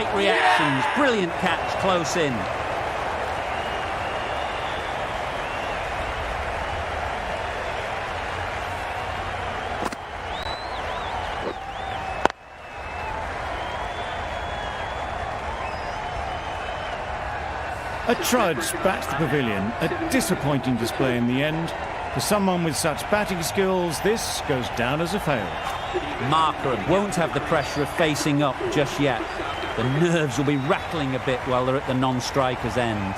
Great reactions, brilliant catch close in. A trudge back to the pavilion, a disappointing display in the end. For someone with such batting skills, this goes down as a fail. Markram won't have the pressure of facing up just yet. The nerves will be rattling a bit while they're at the non-striker's end.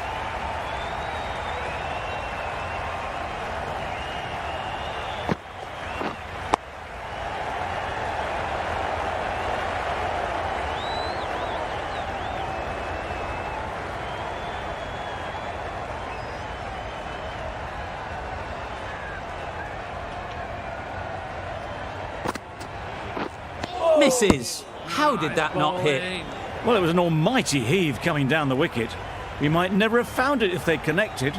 Misses. How did that not hit? Well, it was an almighty heave coming down the wicket. We might never have found it if they'd connected.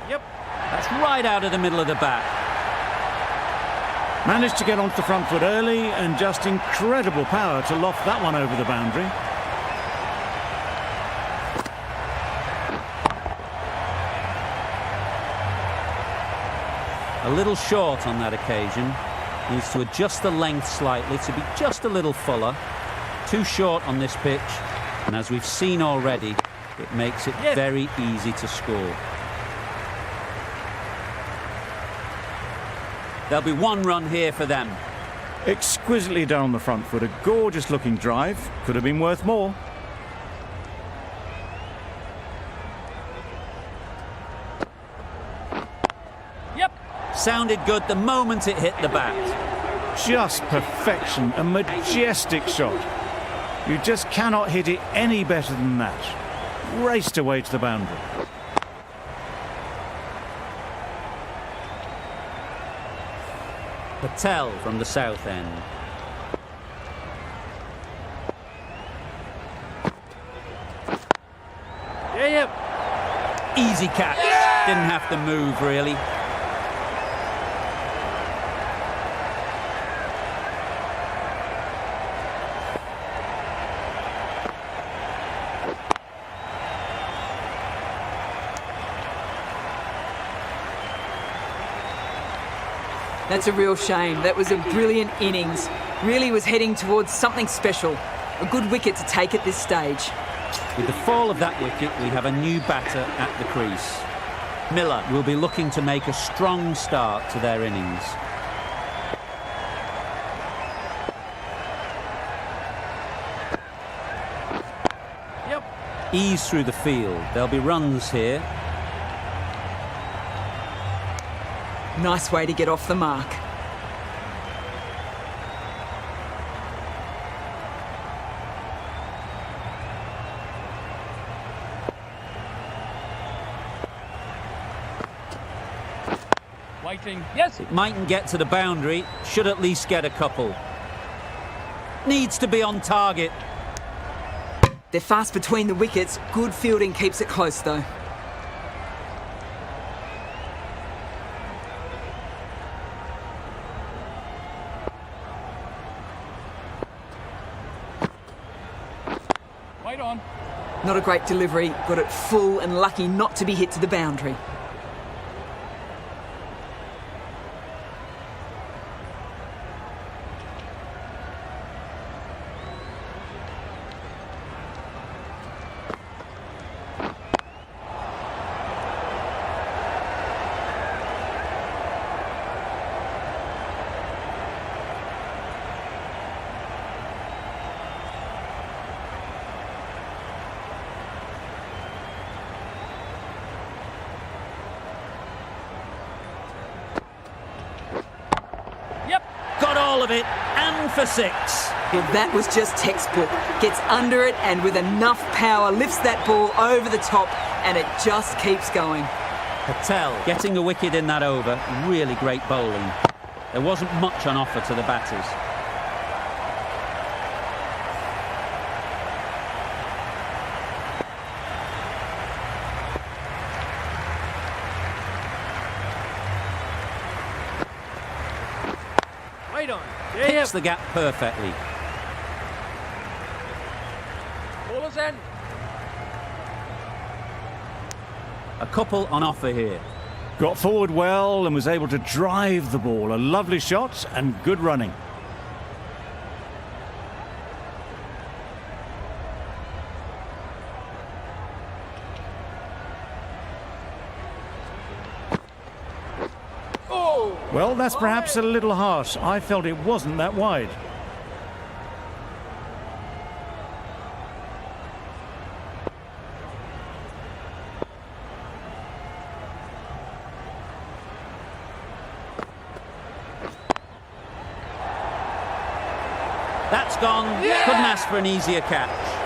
Yep. That's right out of the middle of the bat. Managed to get onto the front foot early and just incredible power to loft that one over the boundary. A little short on that occasion. Needs to adjust the length slightly to be just a little fuller. Too short on this pitch, and as we've seen already, it makes it very easy to score. There'll be one run here for them. Exquisitely done on the front foot, a gorgeous looking drive. Could have been worth more. Sounded good the moment it hit the bat. Just perfection, a majestic shot. You just cannot hit it any better than that. Raced away to the boundary. Patel from the south end. Easy catch. Didn't have to move really. That's a real shame. That was a brilliant innings. Really was heading towards something special. A good wicket to take at this stage. With the fall of that wicket, we have a new batter at the crease. Miller will be looking to make a strong start to their innings. Ease through the field. There'll be runs here. Nice way to get off the mark. Waiting. Yes. It mightn't get to the boundary. Should at least get a couple. Needs to be on target. They're fast between the wickets. Good fielding keeps it close though. Not a great delivery, got it full and lucky not to be hit to the boundary. All of it, and for six. Well, that was just textbook. Gets under it and with enough power lifts that ball over the top and it just keeps going. Patel getting a wicket in that over. Really great bowling. There wasn't much on offer to the batters. Right on. Picks the gap perfectly. Ball is in. A couple on offer here. Got forward well and was able to drive the ball. A lovely shot and good running. Well, that's perhaps a little harsh. I felt it wasn't that wide. That's gone. Yeah! Couldn't ask for an easier catch.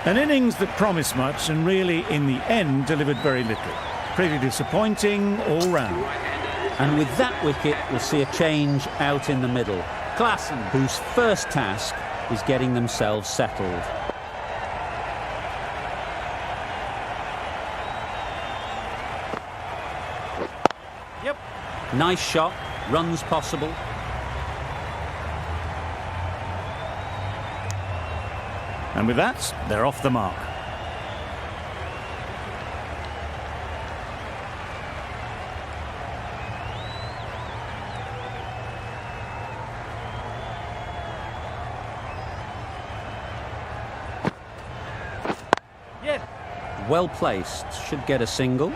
An innings that promised much and really, in the end, delivered very little. Pretty disappointing all round. And with that wicket, we'll see a change out in the middle. Klassen, whose first task is getting themselves settled. Yep. Nice shot, runs possible. And with that, they're off the mark. Yes. Well placed, should get a single.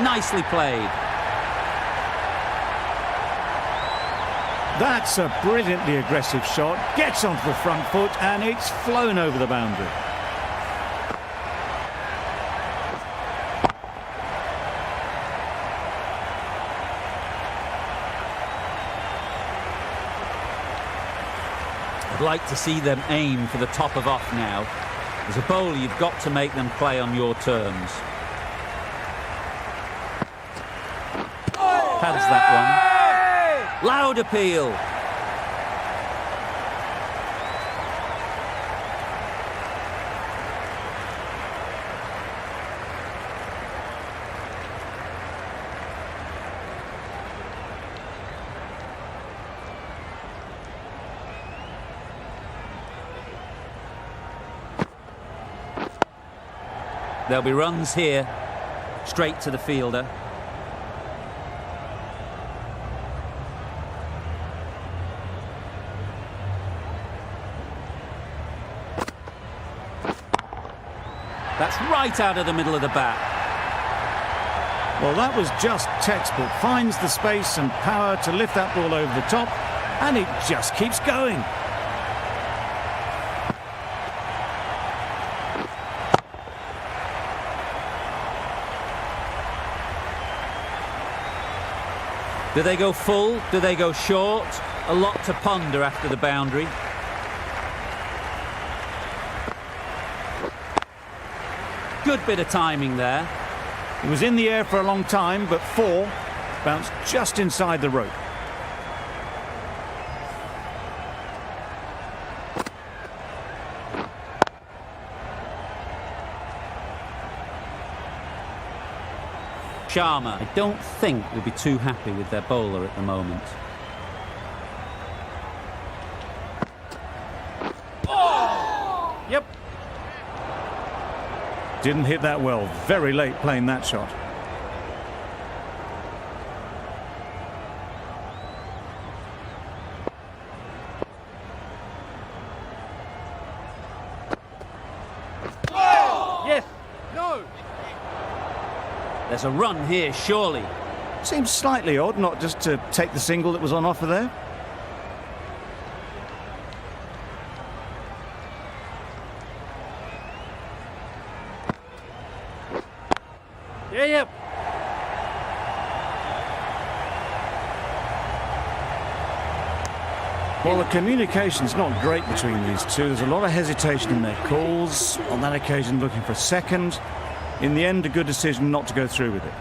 Nicely played. That's a brilliantly aggressive shot. Gets onto the front foot and it's flown over the boundary. I'd like to see them aim for the top of off now. As a bowler, you've got to make them play on your terms. Pads that one. Loud appeal. There'll be runs here, straight to the fielder. That's right out of the middle of the bat. Well, that was just textbook. Finds the space and power to lift that ball over the top, and it just keeps going. Do they go full? Do they go short? A lot to ponder after the boundary. Good bit of timing there. It was in the air for a long time, but four bounced just inside the rope. Sharma, I don't think will be too happy with their bowler at the moment. Yep. Didn't hit that well. Very late playing that shot. Yes. No. There's a run here, surely. Seems slightly odd not just to take the single that was on offer there. Yeah, yep. Well, the communication's not great between these two. There's a lot of hesitation in their calls. On that occasion, looking for a second. In the end, a good decision not to go through with it.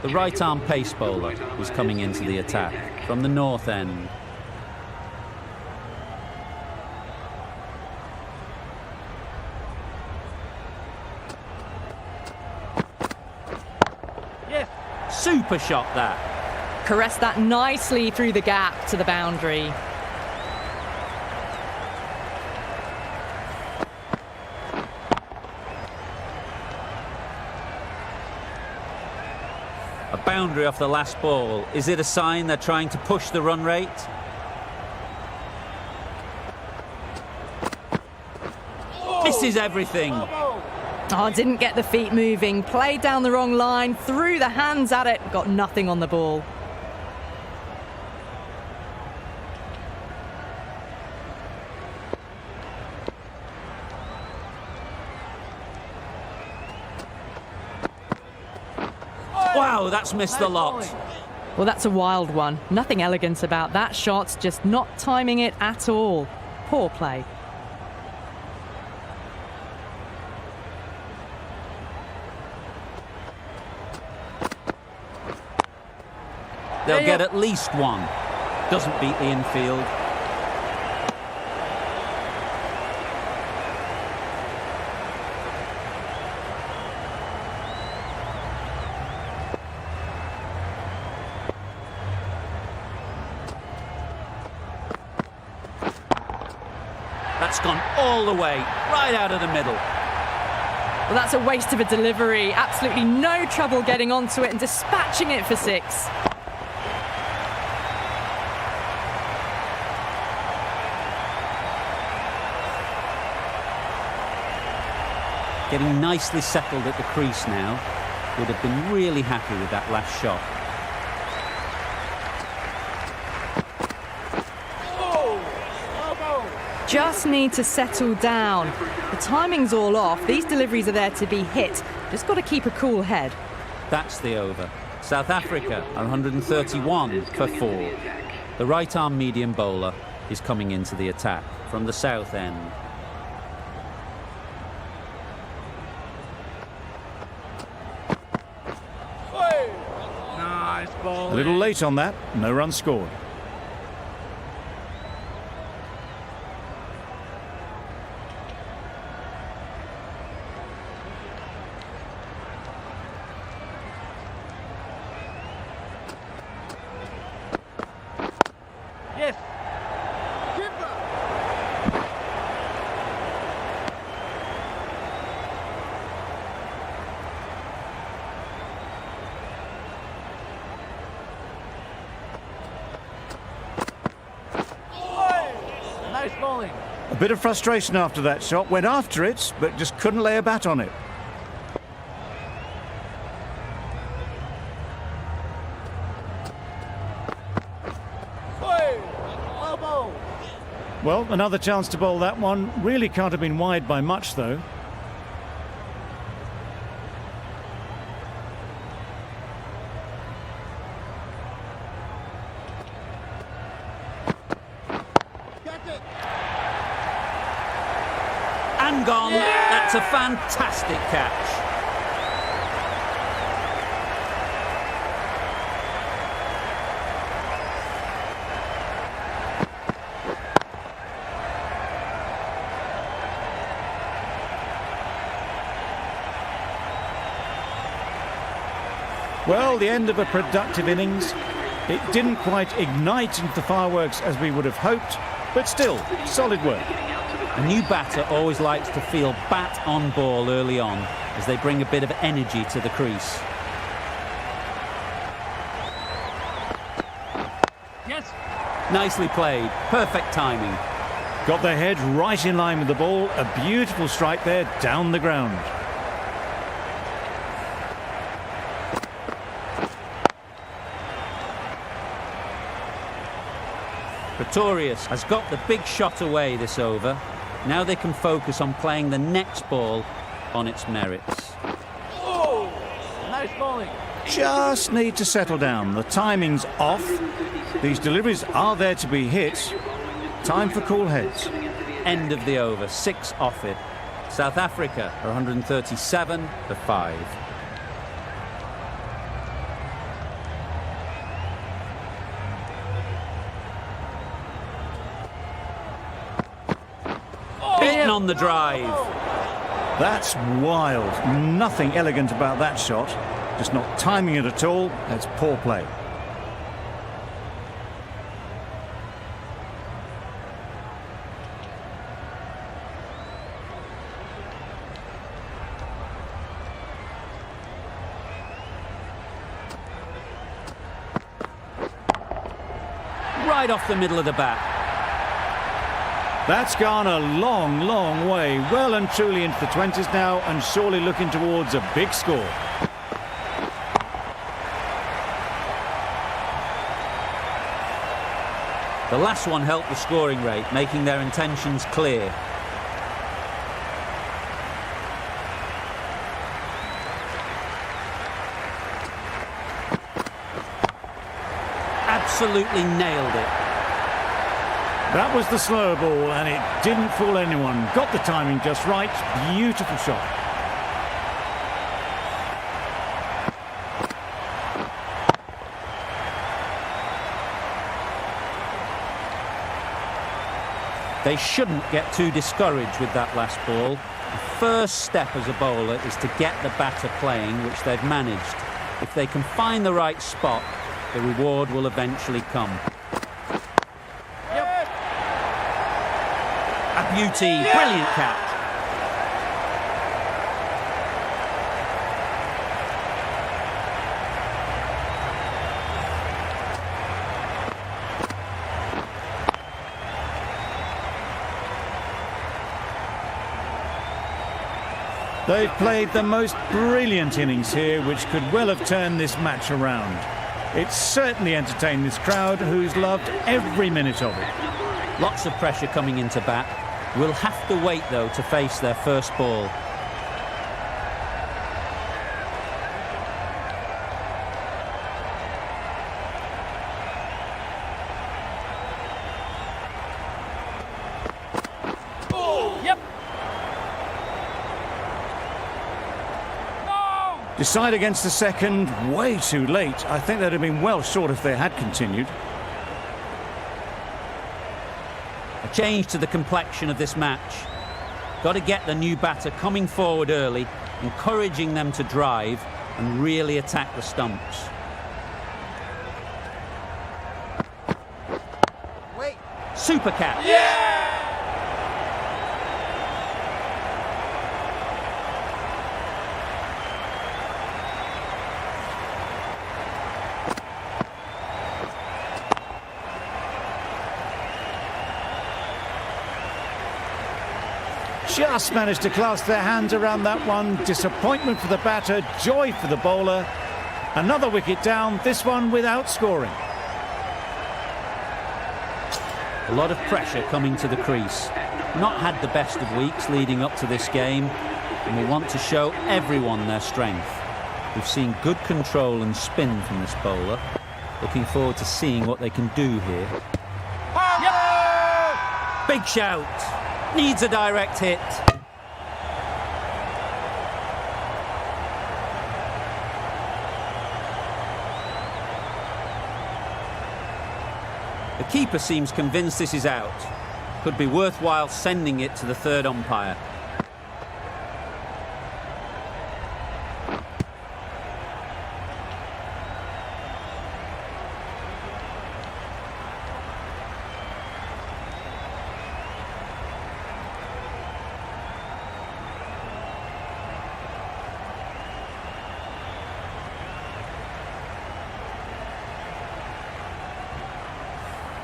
The right-arm pace bowler is coming into the attack from the north end. Yes. Super shot that. Caressed that nicely through the gap to the boundary. A boundary off the last ball. Is it a sign they're trying to push the run rate? Misses everything. Oh, didn't get the feet moving. Played down the wrong line, threw the hands at it, got nothing on the ball. Wow, that's missed the lot. Well, that's a wild one. Nothing elegant about that shot, just not timing it at all. Poor play. They'll get at least one. Doesn't beat the infield. That's gone all the way, right out of the middle. Well, that's a waste of a delivery. Absolutely no trouble getting onto it and dispatching it for six. Getting nicely settled at the crease now. Would have been really happy with that last shot. Just need to settle down. The timing's all off. These deliveries are there to be hit. Just got to keep a cool head. That's the over. South Africa are 131 for 4. The right-arm medium bowler is coming into the attack from the south end. Nice ball. A little late on that. No run scored. Yes. Nice bowling. A bit of frustration after that shot. Went after it, but just couldn't lay a bat on it. Well bowled. Well, another chance to bowl that one. Really can't have been wide by much, though. And gone. That's a fantastic catch. Well, the end of a productive innings. It didn't quite ignite into the fireworks as we would have hoped, but still, solid work. A new batter always likes to feel bat on ball early on as they bring a bit of energy to the crease. Yes. Nicely played. Perfect timing. Got their head right in line with the ball. A beautiful strike there, down the ground. Pretorius has got the big shot away this over. Now they can focus on playing the next ball on its merits. Oh, nice bowling. Just need to settle down. The timing's off. These deliveries are there to be hit. Time for cool heads. End of the over, 6 off it. South Africa are 137 for 5. Beaten on the drive. That's wild. Nothing elegant about that shot. Just not timing it at all. That's poor play. Right off the middle of the bat. That's gone a long, long way. Well and truly into the 20s now, and surely looking towards a big score. The last one helped the scoring rate, making their intentions clear. Absolutely nailed it. That was the slower ball, and it didn't fool anyone. Got the timing just right. Beautiful shot. They shouldn't get too discouraged with that last ball. The first step as a bowler is to get the batter playing, which they've managed. If they can find the right spot, the reward will eventually come. A beauty, brilliant catch. They've played the most brilliant innings here, which could well have turned this match around. It's certainly entertained this crowd, who's loved every minute of it. Lots of pressure coming into bat. We'll have to wait, though, to face their first ball. Decide against the second, way too late. I think they'd have been well short if they had continued. A change to the complexion of this match. Got to get the new batter coming forward early, encouraging them to drive and really attack the stumps. Wait. Super catch. Yeah! Just managed to clasp their hands around that one. Disappointment for the batter, joy for the bowler. Another wicket down, this one without scoring. A lot of pressure coming to the crease. Not had the best of weeks leading up to this game, and we want to show everyone their strength. We've seen good control and spin from this bowler. Looking forward to seeing what they can do here. Yep. Big shout. Needs a direct hit. The keeper seems convinced this is out. Could be worthwhile sending it to the third umpire.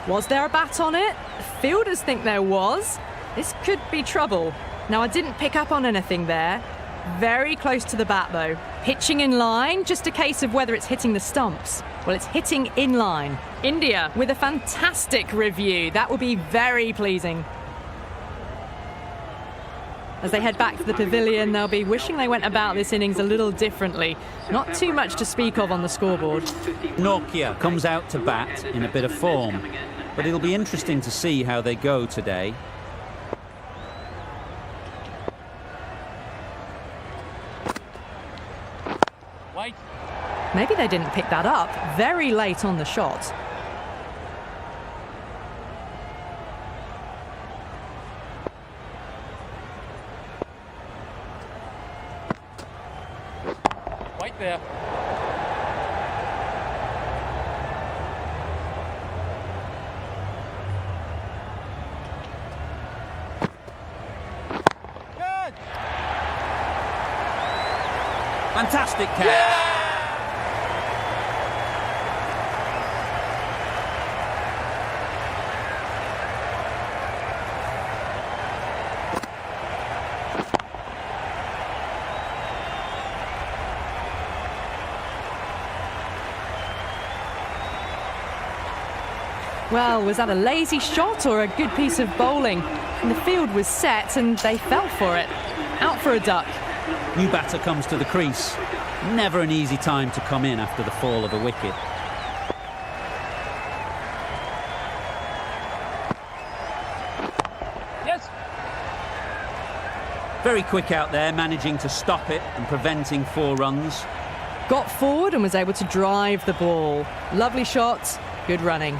Was there a bat on it? Fielders think there was. This could be trouble. Now, I didn't pick up on anything there. Very close to the bat, though. Pitching in line, just a case of whether it's hitting the stumps. Well, it's hitting in line. India with a fantastic review. That will be very pleasing. As they head back to the pavilion, they'll be wishing they went about this innings a little differently. Not too much to speak of on the scoreboard. Nokia comes out to bat in a bit of form, but it'll be interesting to see how they go today. Wait. Maybe they didn't pick that up very late on the shot. Wait there. Good. Fantastic catch. Well, was that a lazy shot or a good piece of bowling? And the field was set and they fell for it. Out for a duck. New batter comes to the crease. Never an easy time to come in after the fall of a wicket. Yes. Very quick out there, managing to stop it and preventing 4 runs. Got forward and was able to drive the ball. Lovely shot, good running.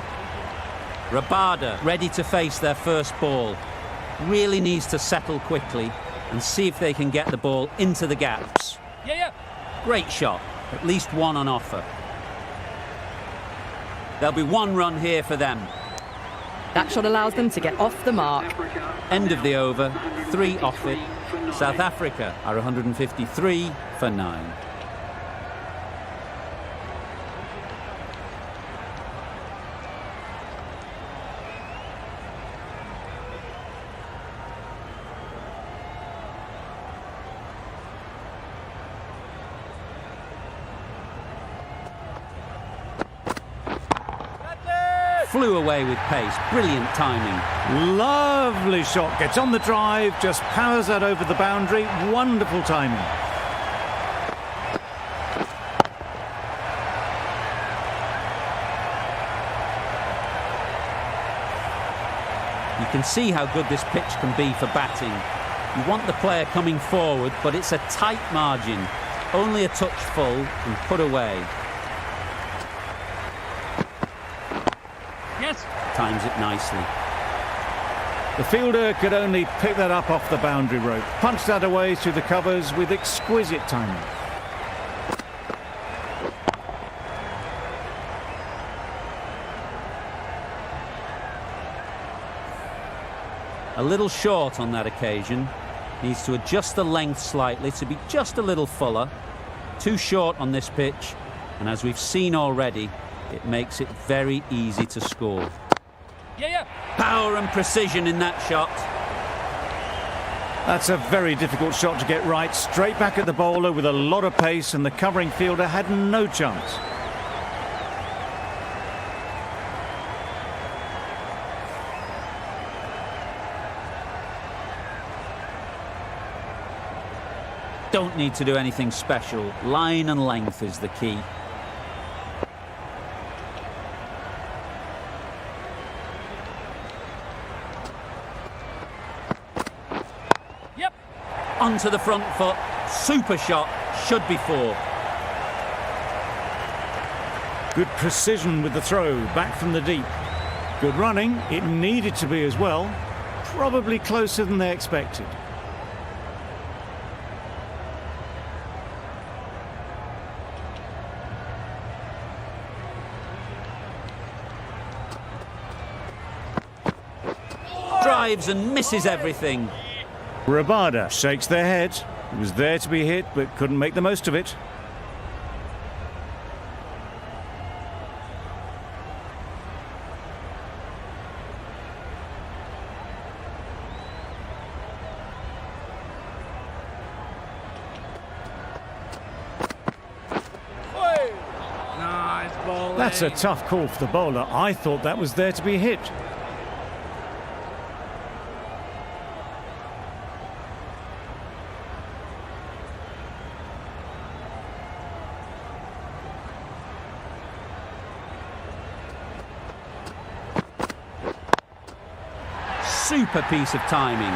Rabada ready to face their first ball. Really needs to settle quickly and see if they can get the ball into the gaps. Yeah. Great shot, at least one on offer. There'll be 1 run here for them. That shot allows them to get off the mark. End of the over, 3 off it. South Africa are 153 for 9. Flew away with pace. Brilliant timing. Lovely shot. Gets on the drive, just powers that over the boundary. Wonderful timing. You can see how good this pitch can be for batting. You want the player coming forward, but it's a tight margin. Only a touch full and put away. Yes. Times it nicely. The fielder could only pick that up off the boundary rope. Punched that away through the covers with exquisite timing. A little short on that occasion. Needs to adjust the length slightly to be just a little fuller. Too short on this pitch, and as we've seen already, it makes it very easy to score. Yeah. Power and precision in that shot. That's a very difficult shot to get right. Straight back at the bowler with a lot of pace, and the covering fielder had no chance. Don't need to do anything special. Line and length is the key. Yep. Onto the front foot. Super shot. Should be 4. Good precision with the throw, back from the deep. Good running. It needed to be as well. Probably closer than they expected. Drives and misses everything. Rabada shakes their head. It was there to be hit, but couldn't make the most of it. Nice bowling. That's a tough call for the bowler. I thought that was there to be hit. super piece of timing.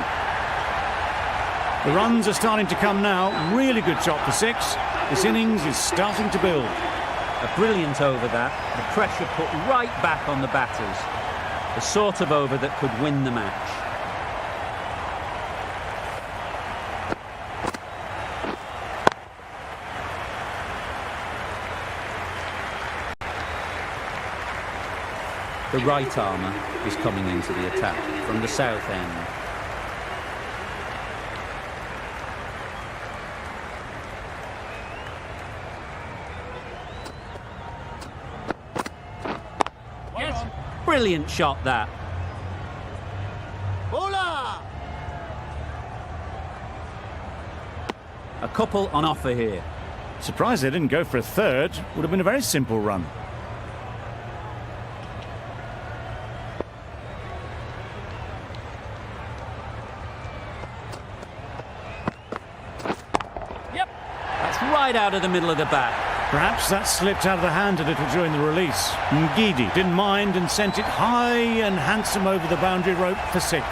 The runs are starting to come now. Really good shot for 6. This innings is starting to build. A brilliant over that. The pressure put right back on the batters. The sort of over that could win the match. The right armour is coming into the attack from the south end. Yes. Brilliant shot that. Bowler. A couple on offer here. Surprised they didn't go for a third. Would have been a very simple run. Yep. That's right out of the middle of the bat. Perhaps that slipped out of the hand a little during the release. Ngidi didn't mind and sent it high and handsome over the boundary rope for 6.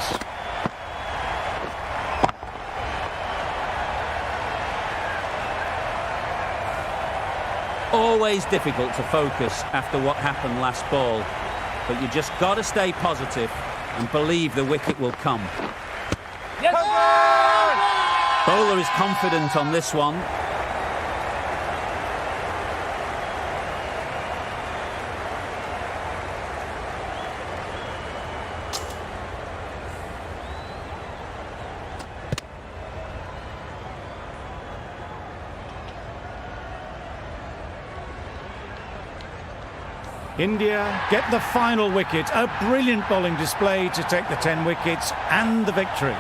Always difficult to focus after what happened last ball, but you just got to stay positive and believe the wicket will come. Yes. Bowler is confident on this one. India get the final wicket. A brilliant bowling display to take the 10 wickets and the victory.